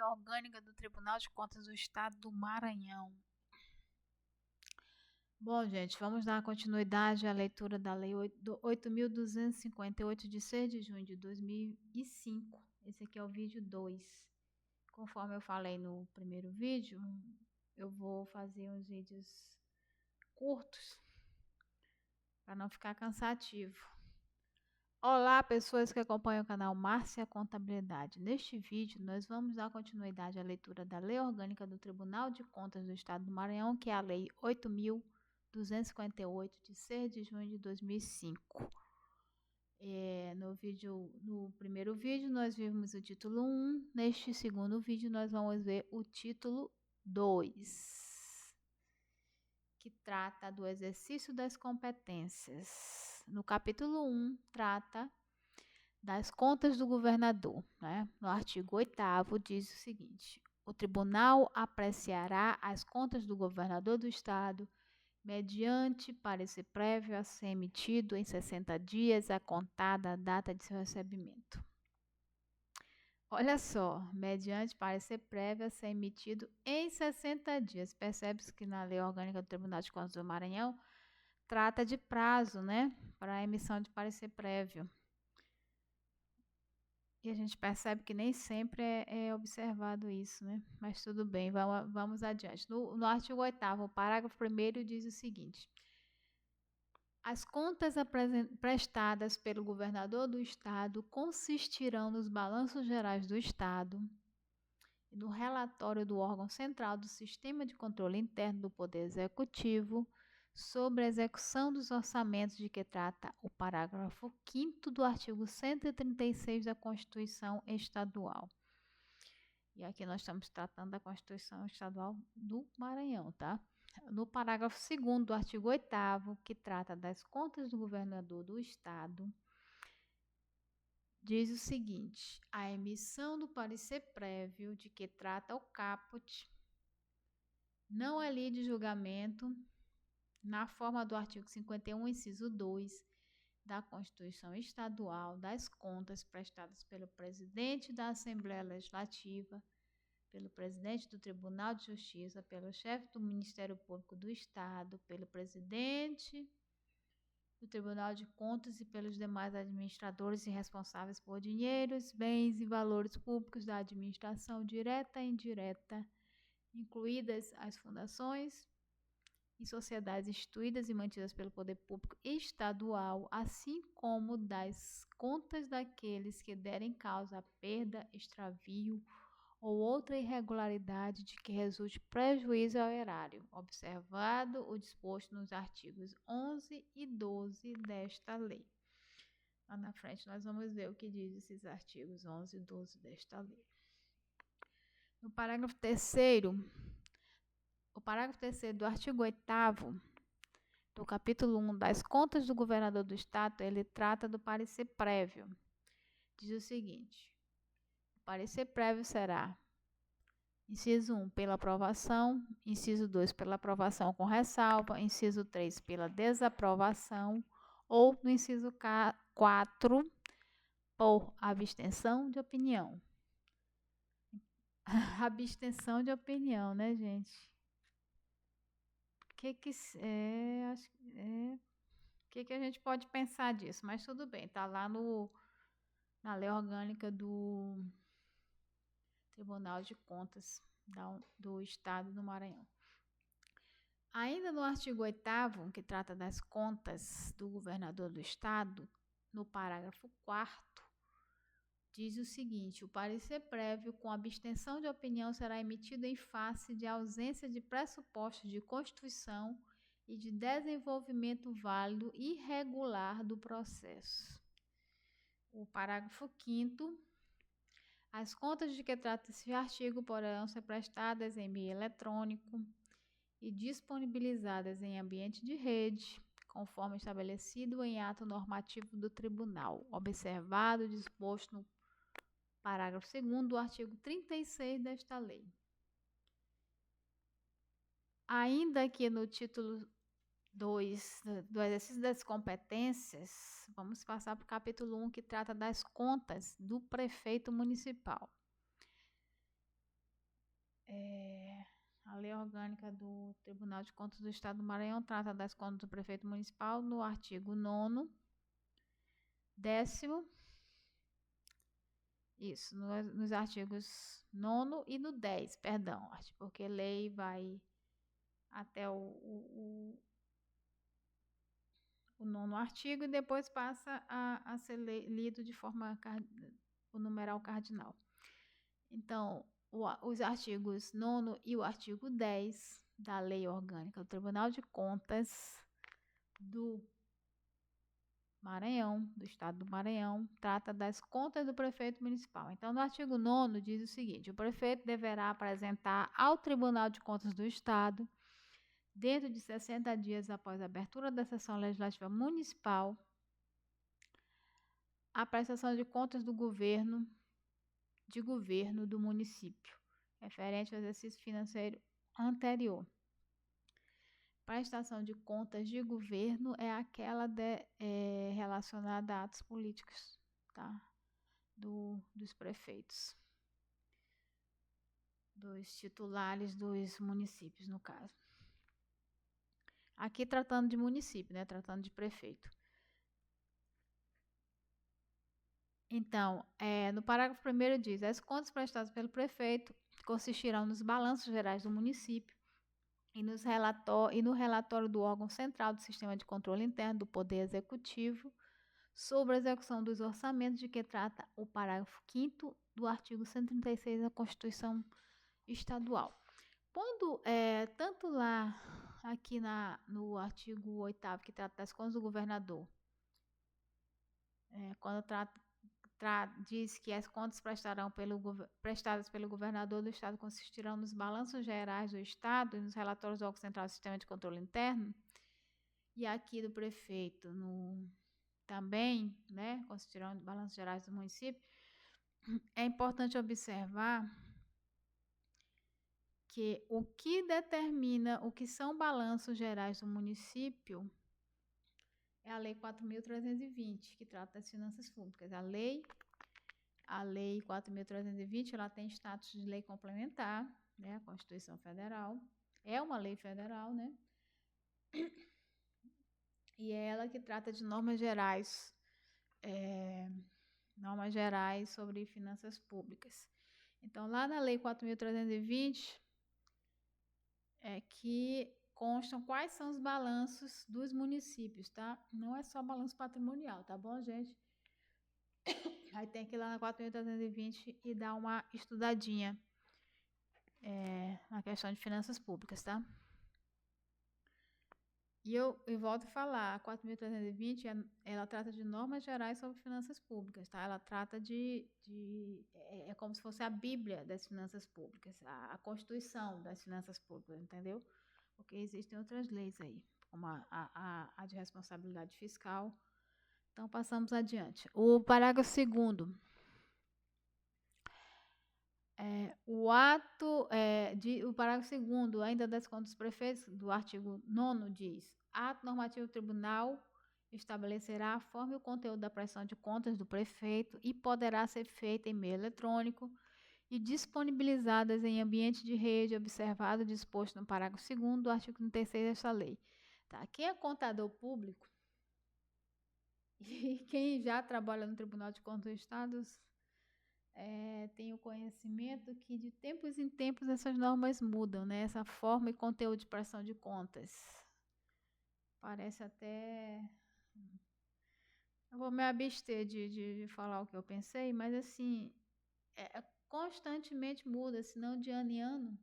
Lei Orgânica do Tribunal de Contas do Estado do Maranhão. Bom, gente, vamos dar continuidade à leitura da Lei 8.258, de 6 de junho de 2005. Esse aqui é o vídeo 2. Conforme eu falei no primeiro vídeo, eu vou fazer uns vídeos curtos para não ficar cansativo. Olá, pessoas que acompanham o canal Márcia Contabilidade. Neste vídeo, nós vamos dar continuidade à leitura da Lei Orgânica do Tribunal de Contas do Estado do Maranhão, que é a Lei 8.258, de 6 de junho de 2005. No primeiro vídeo, nós vimos o título 1. Neste segundo vídeo, nós vamos ver o título 2, que trata do exercício das competências. No capítulo 1, trata das contas do governador, né? No artigo 8º diz o seguinte: o tribunal apreciará as contas do governador do estado mediante parecer prévio a ser emitido em 60 dias a contar da data de seu recebimento. Olha só, mediante parecer prévio a ser emitido em 60 dias. Percebe-se que na Lei Orgânica do Tribunal de Contas do Maranhão trata de prazo, né, para a emissão de parecer prévio. E a gente percebe que nem sempre é observado isso, né? Mas tudo bem, vamos adiante. No artigo 8º, o parágrafo 1º diz o seguinte: as contas prestadas pelo governador do estado consistirão nos balanços gerais do estado e no relatório do órgão central do Sistema de Controle Interno do Poder Executivo sobre a execução dos orçamentos de que trata o parágrafo 5º do artigo 136 da Constituição Estadual. E aqui nós estamos tratando da Constituição Estadual do Maranhão, tá? No parágrafo 2º do artigo 8º, que trata das contas do governador do estado, diz o seguinte: a emissão do parecer prévio de que trata o caput não é lide de julgamento na forma do artigo 51, inciso 2 da Constituição Estadual das contas prestadas pelo presidente da Assembleia Legislativa, pelo presidente do Tribunal de Justiça, pelo chefe do Ministério Público do Estado, pelo presidente do Tribunal de Contas e pelos demais administradores e responsáveis por dinheiros, bens e valores públicos da administração direta e indireta, incluídas as fundações e sociedades instituídas e mantidas pelo poder público estadual, assim como das contas daqueles que derem causa à perda, extravio ou outra irregularidade de que resulte prejuízo ao erário, observado o disposto nos artigos 11 e 12 desta lei. Lá na frente nós vamos ver o que diz esses artigos 11 e 12 desta lei. No parágrafo 3º, o parágrafo 3º do artigo 8º do capítulo 1 das contas do governador do estado, ele trata do parecer prévio. Diz o seguinte: o parecer prévio será: inciso 1, pela aprovação. Inciso 2, pela aprovação com ressalva. Inciso 3, pela desaprovação. Ou, no inciso 4, por abstenção de opinião. Abstenção de opinião, né, gente? O que a gente pode pensar disso? Mas tudo bem, tá lá na Lei Orgânica do Tribunal de Contas do Estado do Maranhão. Ainda no artigo 8º, que trata das contas do governador do estado, no parágrafo 4º, diz o seguinte: o parecer prévio com abstenção de opinião será emitido em face de ausência de pressupostos de constituição e de desenvolvimento válido e regular do processo. O parágrafo 5º: as contas de que trata esse artigo poderão ser prestadas em meio eletrônico e disponibilizadas em ambiente de rede, conforme estabelecido em ato normativo do tribunal, observado o disposto no parágrafo 2º do artigo 36 desta lei. Ainda que no título 2 do exercício das competências, vamos passar para o capítulo 1, que trata das contas do prefeito municipal. A Lei Orgânica do Tribunal de Contas do Estado do Maranhão trata das contas do prefeito municipal no artigo 9º, 10º, isso, nos artigos 9º e no 10, perdão, porque lei vai até o 9º artigo e depois passa a ser lido de forma o numeral cardinal. Então, os artigos 9º e o artigo 10 da Lei Orgânica do Tribunal de Contas do Maranhão, do Estado do Maranhão, trata das contas do prefeito municipal. Então, no artigo 9º diz o seguinte: o prefeito deverá apresentar ao Tribunal de Contas do Estado, dentro de 60 dias após a abertura da sessão legislativa municipal, a prestação de contas do governo do município, referente ao exercício financeiro anterior. Prestação de contas de governo é aquela relacionada a atos políticos, tá? Dos prefeitos, dos titulares dos municípios, no caso. Aqui tratando de município, né? Tratando de prefeito. Então, no parágrafo 1º diz: as contas prestadas pelo prefeito consistirão nos balanços gerais do município e no relatório do órgão central do Sistema de Controle Interno do Poder Executivo sobre a execução dos orçamentos de que trata o parágrafo 5º do artigo 136 da Constituição Estadual. Quando, tanto lá, aqui no artigo 8º, que trata das contas do governador, quando diz que as contas prestadas pelo governador do Estado consistirão nos balanços gerais do Estado e nos relatórios do órgão central do Sistema de Controle Interno, e aqui do prefeito também, né, consistirão nos balanços gerais do município, é importante observar que o que determina o que são balanços gerais do município é a Lei 4.320, que trata das finanças públicas. A Lei 4.320, ela tem status de lei complementar, né? A Constituição Federal. É uma lei federal, né? E é ela que trata de normas gerais sobre finanças públicas. Então, lá na Lei 4.320, é que constam quais são os balanços dos municípios, tá? Não é só balanço patrimonial, tá bom, gente? Aí tem que ir lá na 4.320 e dar uma estudadinha na questão de finanças públicas, tá? E eu volto a falar, a 4.320, ela trata de normas gerais sobre finanças públicas, tá? Ela trata é como se fosse a Bíblia das finanças públicas, a Constituição das finanças públicas, entendeu? Porque existem outras leis aí, como a de responsabilidade fiscal. Então, passamos adiante. O parágrafo 2º. O parágrafo 2º, ainda das contas dos prefeitos, do artigo 9º, diz: ato normativo do tribunal estabelecerá a forma e o conteúdo da prestação de contas do prefeito e poderá ser feita em meio eletrônico e disponibilizadas em ambiente de rede, observado o disposto no parágrafo 2º do artigo 36 desta lei. Tá? Quem é contador público e quem já trabalha no Tribunal de Contas do Estado tem o conhecimento que de tempos em tempos essas normas mudam, né? Essa forma e conteúdo de prestação de contas. Parece até... Eu vou me abster de falar o que eu pensei, mas assim, constantemente muda, senão de ano em ano.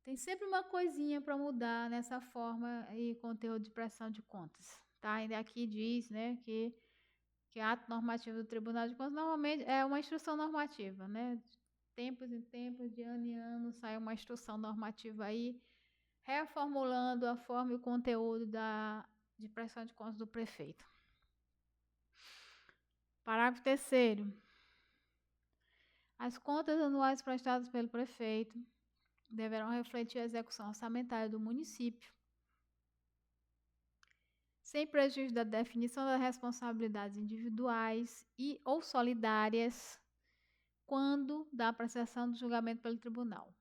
Tem sempre uma coisinha para mudar nessa forma e conteúdo de prestação de contas. Tá? E aqui diz, né, que ato normativo do Tribunal de Contas normalmente é uma instrução normativa, né? De tempos em tempos, de ano em ano, sai uma instrução normativa aí, reformulando a forma e o conteúdo de prestação de contas do prefeito. Parágrafo 3º. As contas anuais prestadas pelo prefeito deverão refletir a execução orçamentária do município, sem prejuízo da definição das responsabilidades individuais ou solidárias, quando da apreciação do julgamento pelo tribunal.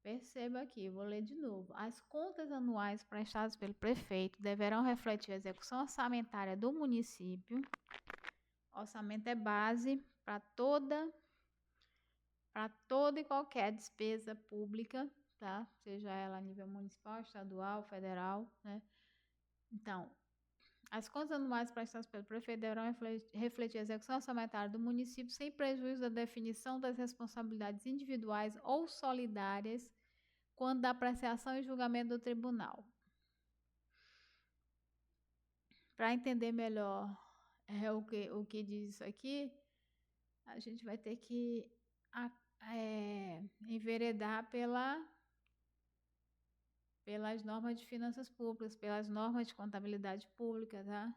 Perceba aqui, vou ler de novo. As contas anuais prestadas pelo prefeito deverão refletir a execução orçamentária do município. Orçamento é base para toda e qualquer despesa pública, tá? Seja ela a nível municipal, estadual, federal, né? Então, as contas anuais prestadas pelo prefeito deverão refletir a execução orçamentária do município sem prejuízo da definição das responsabilidades individuais ou solidárias quando da apreciação e julgamento do tribunal. Para entender melhor o que diz isso aqui, a gente vai ter que enveredar pelas normas de finanças públicas, pelas normas de contabilidade pública, tá?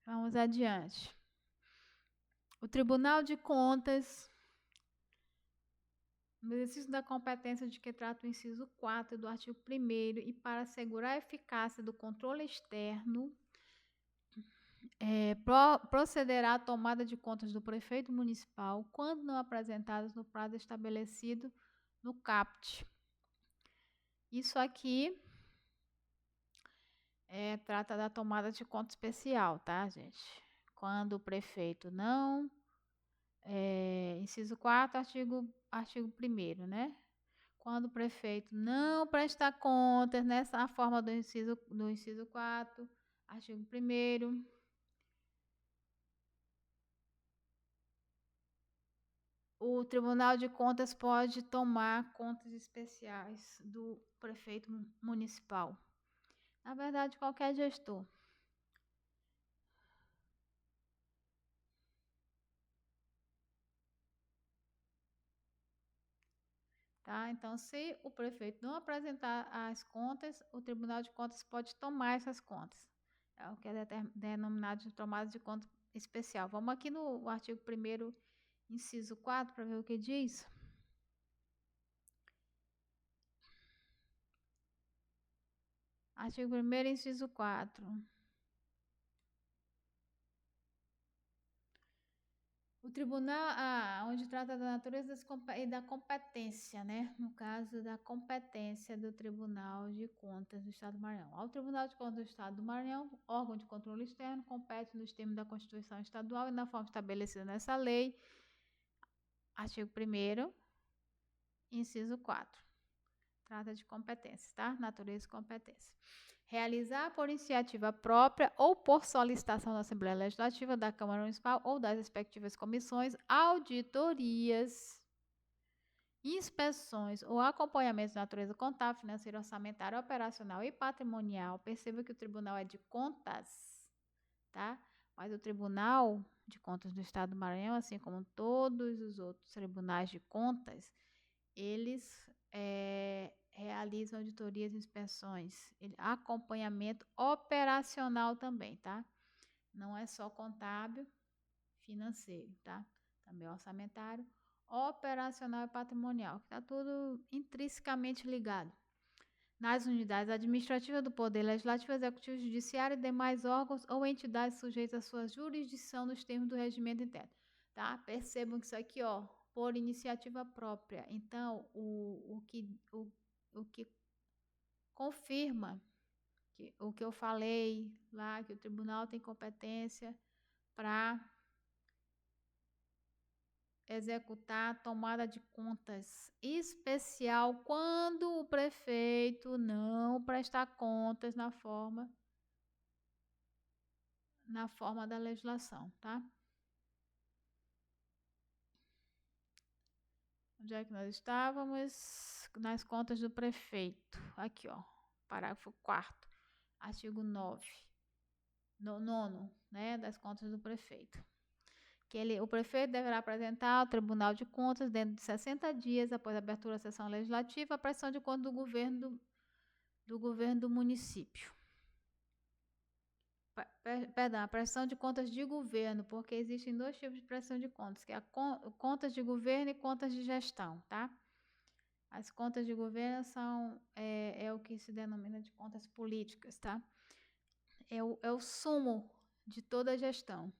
Vamos adiante. O Tribunal de Contas, no exercício da competência de que trata o inciso 4 do artigo 1º e para assegurar a eficácia do controle externo, procederá à tomada de contas do prefeito municipal quando não apresentadas no prazo estabelecido no CAPT. Isso aqui trata da tomada de conta especial, tá, gente? Quando o prefeito não... inciso 4, artigo 1º, né? Quando o prefeito não prestar contas nessa forma do inciso 4, artigo 1º, o Tribunal de Contas pode tomar contas especiais do prefeito municipal. Na verdade, qualquer gestor. Tá? Então, se o prefeito não apresentar as contas, o Tribunal de Contas pode tomar essas contas. É o que é denominado de tomada de conta especial. Vamos aqui no artigo 1º, inciso 4, para ver o que diz. Artigo 1º, inciso 4. O tribunal, onde trata da natureza e da competência, né? No caso da competência do Tribunal de Contas do Estado do Maranhão. Ao Tribunal de Contas do Estado do Maranhão, órgão de controle externo, compete nos termos da Constituição Estadual e na forma estabelecida nessa lei. Artigo 1º, inciso 4. Trata de competência, tá? Natureza e competência. Realizar por iniciativa própria ou por solicitação da Assembleia Legislativa, da Câmara Municipal ou das respectivas comissões, auditorias, inspeções ou acompanhamentos de natureza contábil, financeira, orçamentária, operacional e patrimonial. Perceba que o Tribunal é de Contas, tá? Mas o Tribunal de Contas do Estado do Maranhão, assim como todos os outros tribunais de contas, eles realizam auditorias e inspeções, acompanhamento operacional também, tá? Não é só contábil, financeiro, tá? Também orçamentário, operacional e patrimonial, que tá tudo intrinsecamente ligado. Nas unidades administrativas do Poder Legislativo, Executivo, Judiciário e demais órgãos ou entidades sujeitas à sua jurisdição nos termos do regimento interno, tá? Percebam que isso aqui, ó, por iniciativa própria. Então, o que confirma o que eu falei lá, que o tribunal tem competência para executar a tomada de contas especial quando o prefeito não prestar contas na forma da legislação, tá? Onde é que nós estávamos? Nas contas do prefeito. Aqui, ó, parágrafo 4º, artigo 9, nono, né, das contas do prefeito. O prefeito deverá apresentar ao Tribunal de Contas, dentro de 60 dias após a abertura da sessão legislativa, a prestação de contas do governo do município. Perdão, a prestação de contas de governo, porque existem dois tipos de prestação de contas, que é contas de governo e contas de gestão, tá? As contas de governo são o que se denomina de contas políticas, tá? É o sumo de toda a gestão.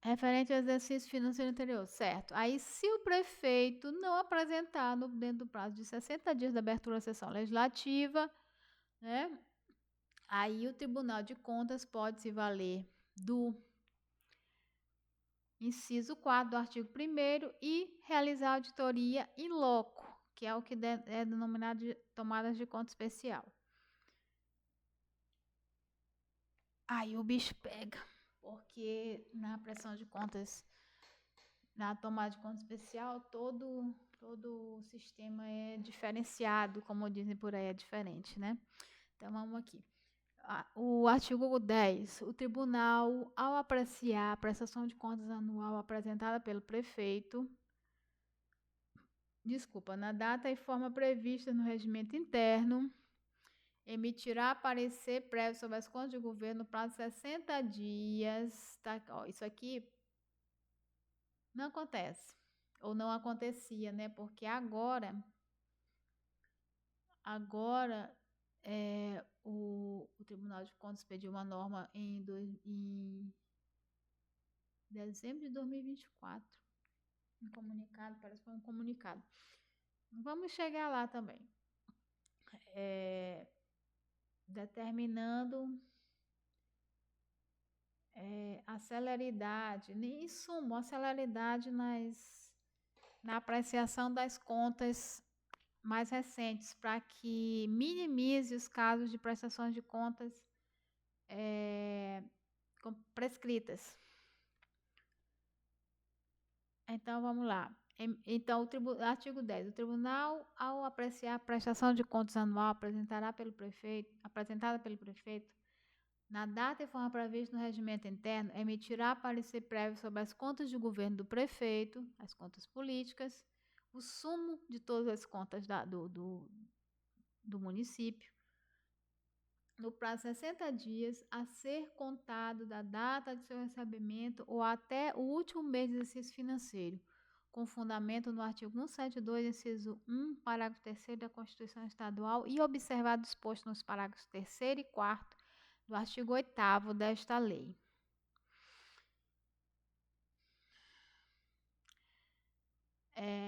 Referente ao exercício financeiro anterior, certo. Aí, se o prefeito não apresentar dentro do prazo de 60 dias da abertura da sessão legislativa, né, aí o Tribunal de Contas pode se valer do inciso 4 do artigo 1º e realizar auditoria in loco, que é o que é denominado de tomadas de conta especial. Aí o bicho pega, porque na prestação de contas, na tomada de conta especial, todo o sistema é diferenciado, como dizem por aí, é diferente, né? Então, vamos aqui. O artigo 10. O tribunal, ao apreciar a prestação de contas anual apresentada pelo prefeito, na data e forma prevista no regimento interno, emitirá parecer prévio sobre as contas de governo no prazo de 60 dias. Tá? Ó, isso aqui não acontece, ou não acontecia, né? Porque agora o Tribunal de Contas pediu uma norma em dezembro de 2024. Um comunicado, parece que foi um comunicado. Vamos chegar lá também. Determinando a celeridade, em suma, a celeridade na apreciação das contas mais recentes, para que minimize os casos de prestações de contas prescritas. Então, vamos lá. Então, artigo 10. O tribunal, ao apreciar a prestação de contas anual apresentada pelo prefeito, na data e forma prevista no regimento interno, emitirá parecer prévio sobre as contas de governo do prefeito, as contas políticas, o sumo de todas as contas do município, no prazo de 60 dias, a ser contado da data de seu recebimento ou até o último mês de exercício financeiro, com fundamento no artigo 172, inciso 1, parágrafo 3º da Constituição Estadual e observado o disposto nos parágrafos 3º e 4º do artigo 8º desta lei.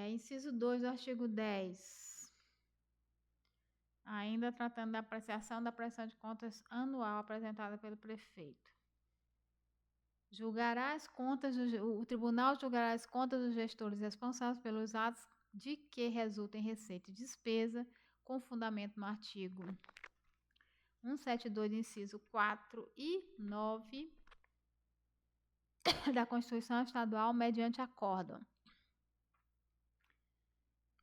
Inciso 2 do artigo 10. Ainda tratando da apreciação da prestação de contas anual apresentada pelo prefeito. O tribunal julgará as contas dos gestores responsáveis pelos atos de que resultem receita e despesa, com fundamento no artigo 172, inciso 4 e 9 da Constituição Estadual, mediante acórdão.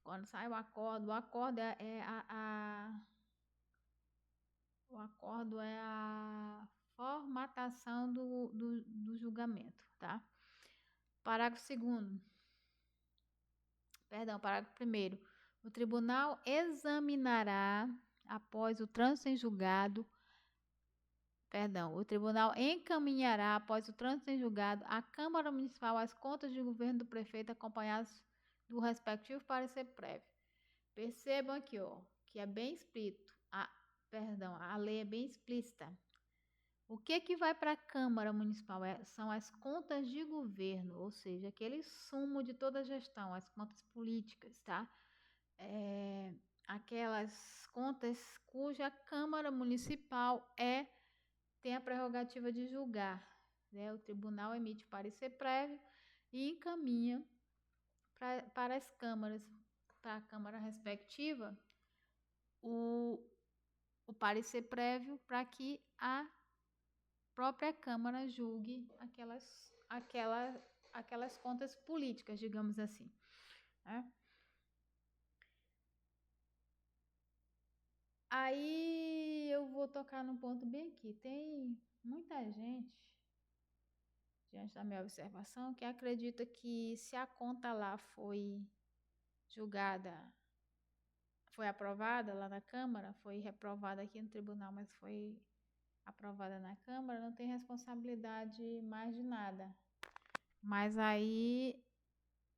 Quando sai o acordo é a formatação do julgamento, tá? Parágrafo 1º. O tribunal examinará, após o trânsito em julgado, o tribunal encaminhará, após o trânsito em julgado, à Câmara Municipal as contas de governo do prefeito acompanhadas do respectivo parecer prévio. Percebam aqui, ó, que é bem explícito. A lei é bem explícita. O que vai para a Câmara Municipal? São as contas de governo, ou seja, aquele sumo de toda a gestão, as contas políticas, tá? Aquelas contas cuja Câmara Municipal tem a prerrogativa de julgar, né? O tribunal emite parecer prévio e encaminha para as câmaras, para a Câmara respectiva, o parecer prévio para que a própria Câmara julgue aquelas contas políticas, digamos assim, né? Aí eu vou tocar num ponto bem aqui. Tem muita gente, diante da minha observação, que acredita que se a conta lá foi julgada, foi aprovada lá na Câmara, foi reprovada aqui no tribunal, mas foi aprovada na Câmara, não tem responsabilidade mais de nada. Mas aí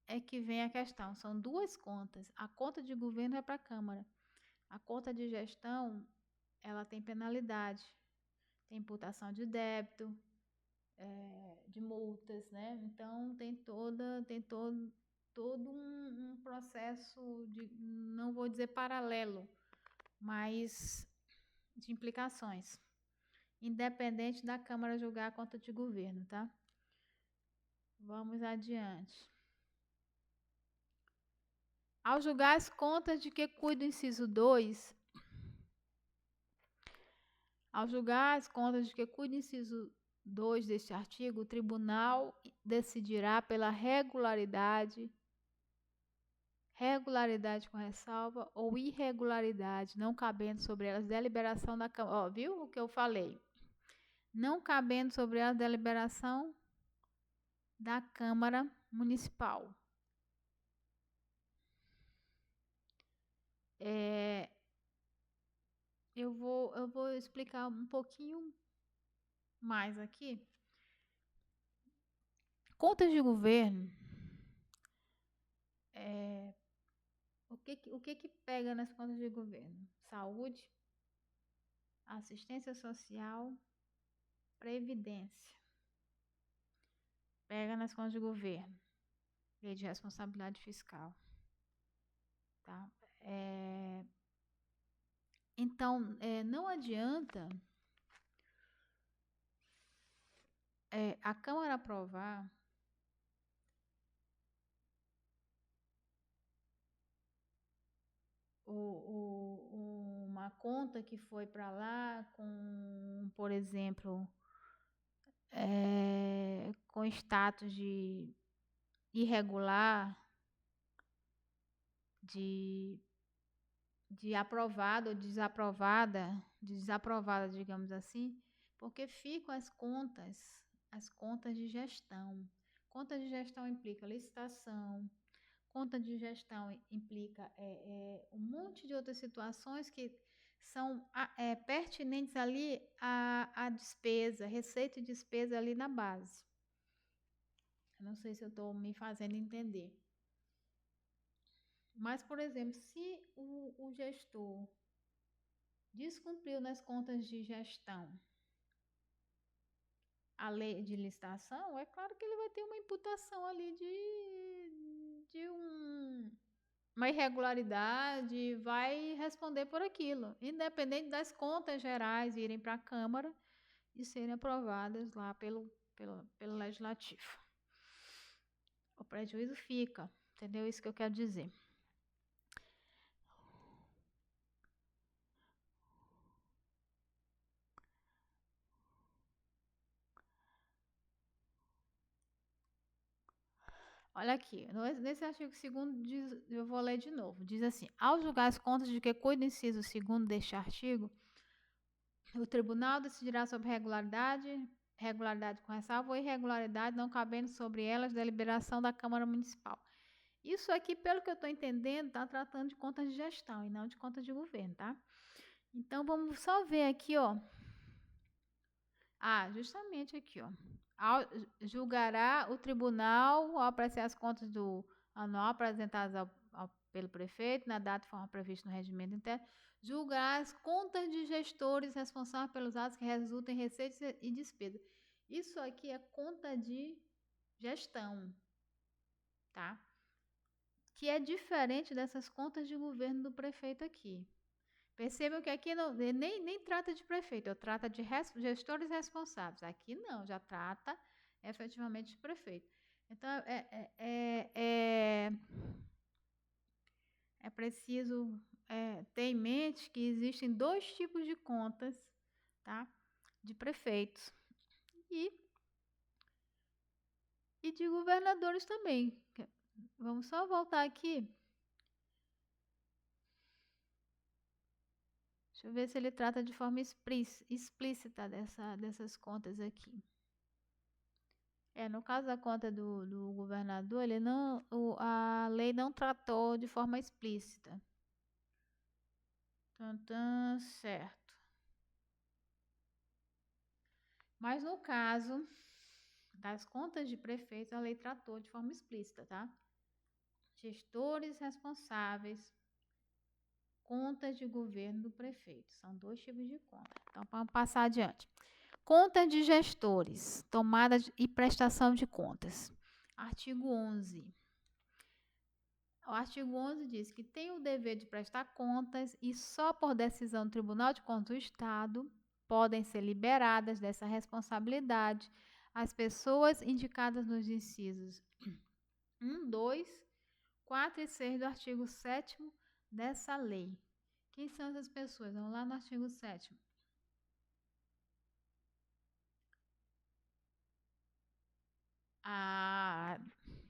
é que vem a questão, são duas contas. A conta de governo é para a Câmara. A conta de gestão, ela tem penalidade, tem imputação de débito, de multas, né? Então tem todo um processo de, não vou dizer paralelo, mas de implicações, independente da Câmara julgar a conta de governo, tá? Vamos adiante. Ao julgar as contas de que cuida o inciso 2, ao julgar as contas de que cuida o inciso 2 deste artigo, o tribunal decidirá pela regularidade com ressalva ou irregularidade, não cabendo sobre elas deliberação da Câmara. Ó, viu o que eu falei? Não cabendo sobre elas deliberação da Câmara Municipal. Eu vou explicar um pouquinho mais aqui. Contas de governo, o que pega nas contas de governo? Saúde, assistência social, previdência. Pega nas contas de governo. Lei de responsabilidade fiscal. Tá? Então, não adianta a Câmara aprovar uma conta que foi para lá com, por exemplo, com status de irregular, de aprovada ou desaprovada, digamos assim, porque ficam as contas de gestão. Conta de gestão implica licitação, conta de gestão implica um monte de outras situações que são pertinentes ali à despesa, receita e despesa ali na base. Eu não sei se eu estou me fazendo entender. Mas, por exemplo, se o gestor descumpriu nas contas de gestão a lei de licitação, é claro que ele vai ter uma imputação ali de uma irregularidade, vai responder por aquilo, independente das contas gerais irem para a Câmara e serem aprovadas lá pelo Legislativo. O prejuízo fica, entendeu? Isso que eu quero dizer. Olha aqui, nesse artigo 2º, eu vou ler de novo, diz assim: ao julgar as contas de que cuida o inciso 2º deste artigo, o tribunal decidirá sobre regularidade com ressalva ou irregularidade, não cabendo sobre elas deliberação da Câmara Municipal. Isso aqui, pelo que eu estou entendendo, está tratando de contas de gestão e não de contas de governo, tá? Então, vamos só ver aqui, ó. Justamente aqui, ó. Julgará o tribunal ao apreciar as contas do anual apresentadas pelo prefeito, na data e forma prevista no regimento interno, julgará as contas de gestores responsáveis pelos atos que resultam em receitas e despesas. Isso aqui é conta de gestão, tá? Que é diferente dessas contas de governo do prefeito aqui. Percebam que aqui não, nem trata de prefeito, trata de gestores responsáveis. Aqui não, já trata efetivamente de prefeito. Então, é preciso ter em mente que existem 2 tipos de contas, tá? De prefeitos e de governadores também. Vamos só voltar aqui. Deixa eu ver se ele trata de forma explícita dessas contas aqui. No caso da conta do governador, a lei não tratou de forma explícita. Certo. Mas no caso das contas de prefeito, a lei tratou de forma explícita, tá? Gestores responsáveis, contas de governo do prefeito. São 2 tipos de conta. Então, vamos passar adiante. Conta de gestores, tomada e prestação de contas. Artigo 11. O artigo 11 diz que tem o dever de prestar contas e só por decisão do Tribunal de Contas do Estado podem ser liberadas dessa responsabilidade as pessoas indicadas nos incisos 1, 2, 4 e 6 do artigo 7º dessa lei. Quem são essas pessoas? Vamos lá no artigo 7º.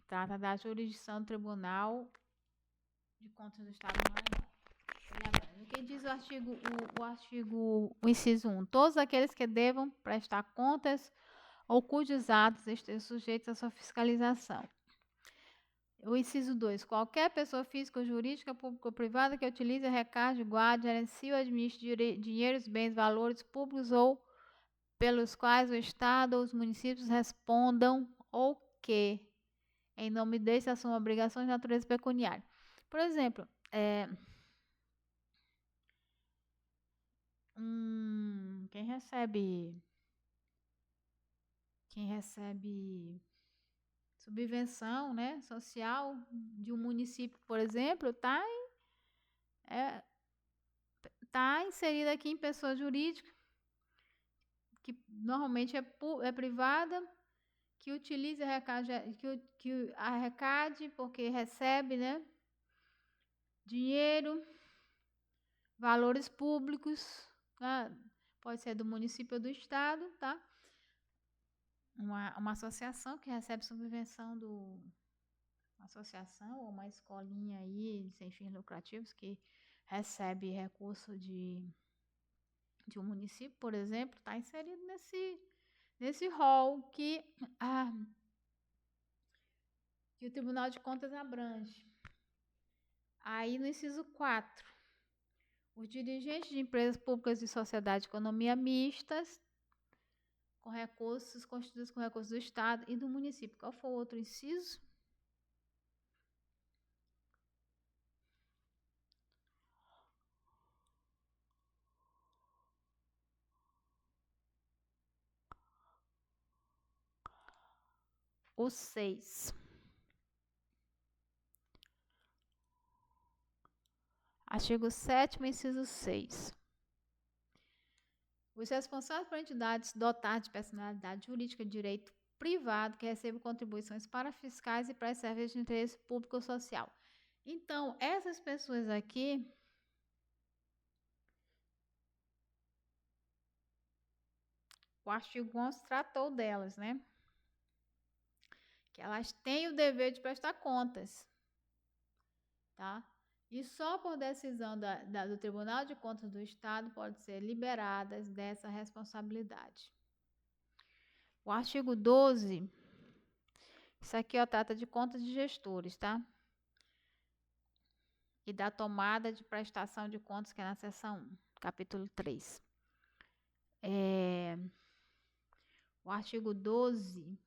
Trata da jurisdição do Tribunal de Contas do Estado Maior. O que diz o inciso 1? Todos aqueles que devam prestar contas ou cujos atos estejam sujeitos à sua fiscalização. O inciso 2. Qualquer pessoa física ou jurídica, pública ou privada que utilize, arrecade, guarde, gerencie ou administre dinheiros, bens, valores públicos ou pelos quais o Estado ou os municípios respondam ou que, em nome deste, assumam obrigações de natureza pecuniária. Por exemplo, quem recebe subvenção, né, social de um município, por exemplo, está inserida aqui em pessoa jurídica, que normalmente é privada, que utilize que arrecade porque recebe, né, dinheiro, valores públicos, tá? Pode ser do município ou do estado, tá? Uma associação que recebe subvenção uma associação ou uma escolinha aí sem fins lucrativos que recebe recurso de um município, por exemplo, está inserido nesse rol que o Tribunal de Contas abrange. Aí no inciso 4, os dirigentes de empresas públicas de sociedade de economia mistas com recursos constituídos com recursos do Estado e do município. Qual foi o outro inciso? O 6. Artigo 7º, inciso 6. Os responsáveis por entidades dotadas de personalidade jurídica de direito privado que recebam contribuições para fiscais e para serviços de interesse público ou social. Então, essas pessoas aqui, o artigo 11 tratou delas, né? Que elas têm o dever de prestar contas, tá? E só por decisão do Tribunal de Contas do Estado pode ser liberadas dessa responsabilidade. O artigo 12, isso aqui trata de contas de gestores, tá? E da tomada de prestação de contas, que é na seção 1, capítulo 3. O artigo 12,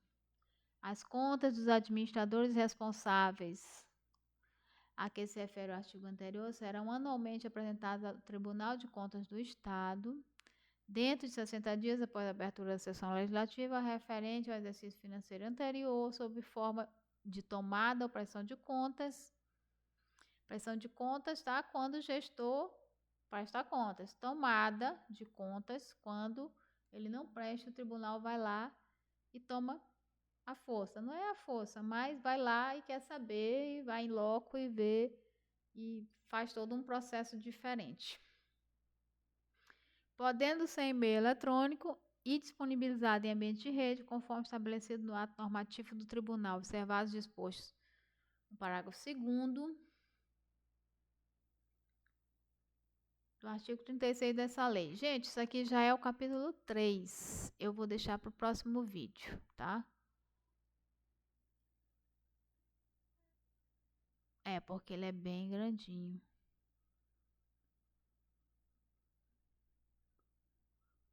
as contas dos administradores responsáveis a que se refere o artigo anterior serão anualmente apresentadas ao Tribunal de Contas do Estado, dentro de 60 dias após a abertura da sessão legislativa, referente ao exercício financeiro anterior, sob forma de tomada ou prestação de contas. Prestação de contas, tá? Quando o gestor presta contas. Tomada de contas, quando ele não presta, o tribunal vai lá e toma a força. Não é a força, mas vai lá e quer saber, e vai em loco e vê, e faz todo um processo diferente. Podendo ser em meio eletrônico e disponibilizado em ambiente de rede, conforme estabelecido no ato normativo do tribunal, observados os dispostos no parágrafo 2º do artigo 36 dessa lei. Gente, isso aqui já é o capítulo 3. Eu vou deixar para o próximo vídeo, tá? Porque ele é bem grandinho.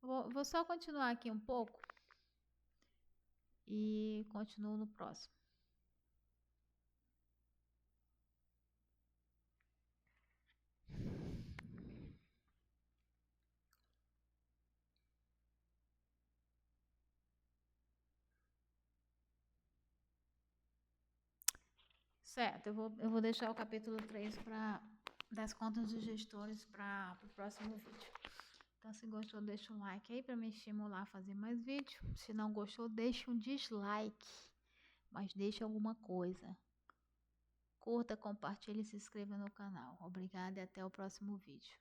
Vou só continuar aqui um pouco e continuo no próximo. Certo, eu vou deixar o capítulo 3 das contas dos gestores para o próximo vídeo. Então, se gostou, deixa um like aí para me estimular a fazer mais vídeo. Se não gostou, deixa um dislike, mas deixa alguma coisa. Curta, compartilhe e se inscreva no canal. Obrigada e até o próximo vídeo.